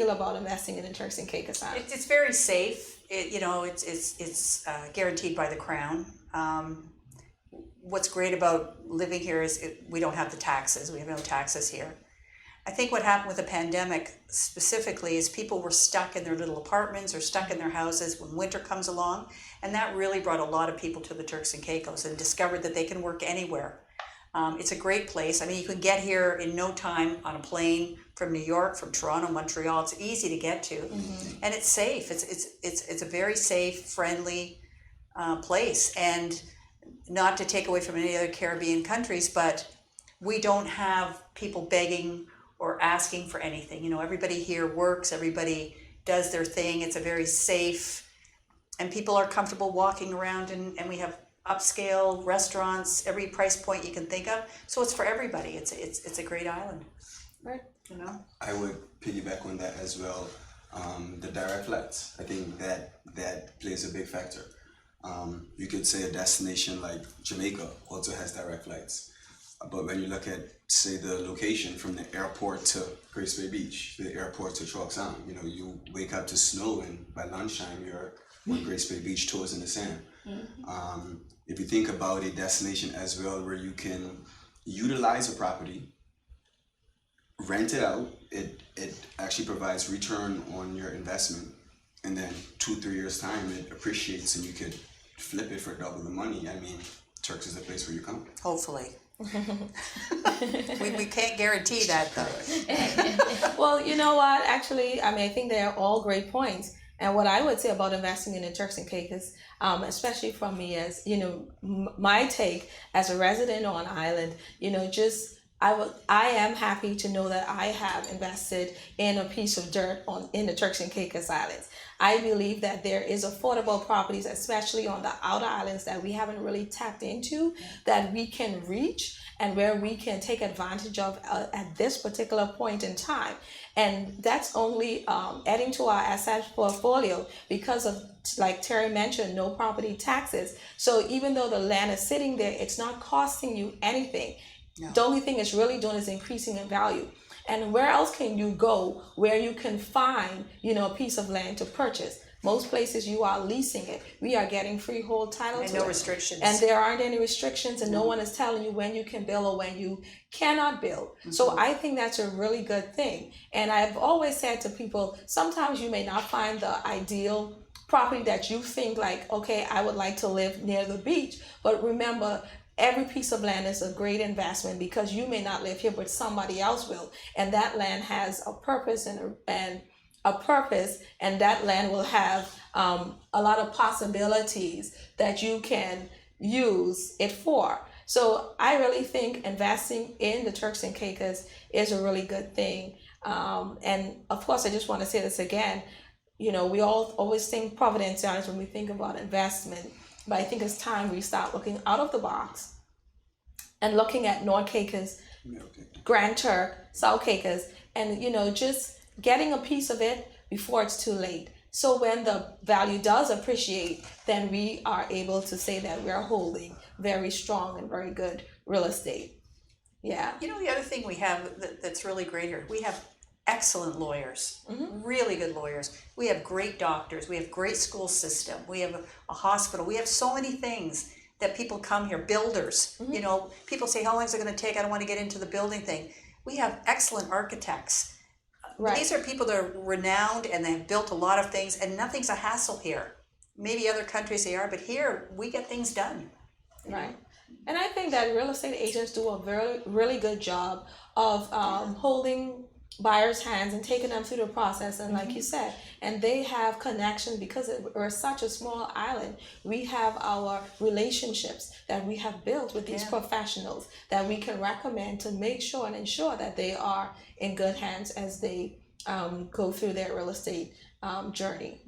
feel about investing in the Turks and Caicos Islands? It's very safe. It's guaranteed by the Crown. What's great about living here is we don't have the taxes. We have no taxes here. I think what happened with the pandemic specifically is people were stuck in their little apartments or stuck in their houses when winter comes along, and that really brought a lot of people to the Turks and Caicos and discovered that they can work anywhere. It's a great place. I mean, you can get here in no time on a plane from New York, from Toronto, Montreal. It's easy to get to, and it's safe. It's a very safe, friendly place, and not to take away from any other Caribbean countries, but we don't have people begging or asking for anything. You know, everybody here works, everybody does their thing. It's a very safe, and people are comfortable walking around, and we have upscale restaurants, every price point you can think of. So it's for everybody. It's a great island. Right. You know? I would piggyback on that as well. The direct flights, I think that plays a big factor. You could say a destination like Jamaica also has direct flights. But when you look at, say, the location from the airport to Grace Bay Beach, the airport to Turks and Caicos, you know, you wake up to snow and by lunchtime you're on Grace Bay Beach, toes in the sand. If you think about a destination as well where you can utilize a property, rent it out, it actually provides return on your investment, and then 2-3 years time it appreciates and you could flip it for double the money. I mean, Turks is the place where you come. Hopefully. we can't guarantee that though. Well, you know what? Actually, I mean, I think they're all great points. And what I would say about investing in the Turks and Caicos, especially from me as, you know, my take as a resident on island, you know, I am happy to know that I have invested in a piece of dirt in the Turks and Caicos Islands. I believe that there is affordable properties, especially on the outer islands that we haven't really tapped into, that we can reach and where we can take advantage of at this particular point in time. And that's only adding to our asset portfolio because of, like Terry mentioned, no property taxes. So even though the land is sitting there, it's not costing you anything. No. The only thing it's really doing is increasing in value. And where else can you go where you can find, you know, a piece of land to purchase? Most places you are leasing it. We are getting freehold title and to no it. restrictions. And there aren't any restrictions, and no one is telling you when you can build or when you cannot build. So I think that's a really good thing. And I've always said to people, sometimes you may not find the ideal property that you think like, okay, I would like to live near the beach. But remember, every piece of land is a great investment because you may not live here, but somebody else will. And that land has a purpose and that land will have a lot of possibilities that you can use it for. So I really think investing in the Turks and Caicos is a really good thing. And of course, I just want to say this again, you know, we all always think Providence Islands when we think about investment, but I think it's time we start looking out of the box and looking at North Caicos, Grand Turk, South Caicos, and, you know, just getting a piece of it before it's too late. So when the value does appreciate, then we are able to say that we're holding very strong and very good real estate. Yeah. You know, the other thing we have that's really great here, we have excellent lawyers, really good lawyers. We have great doctors. We have great school system. We have a hospital. We have so many things that people come here, builders. You know, people say, how long is it going to take? I don't want to get into the building thing. We have excellent architects. Right. These are people that are renowned and they've built a lot of things, and nothing's a hassle here. Maybe other countries they are, but here we get things done. Right. And I think that real estate agents do a really good job of holding buyers' hands and taking them through the process. And like you said, and they have connections because we're such a small island. We have our relationships that we have built with these professionals that we can recommend to make sure and ensure that they are in good hands as they go through their real estate journey.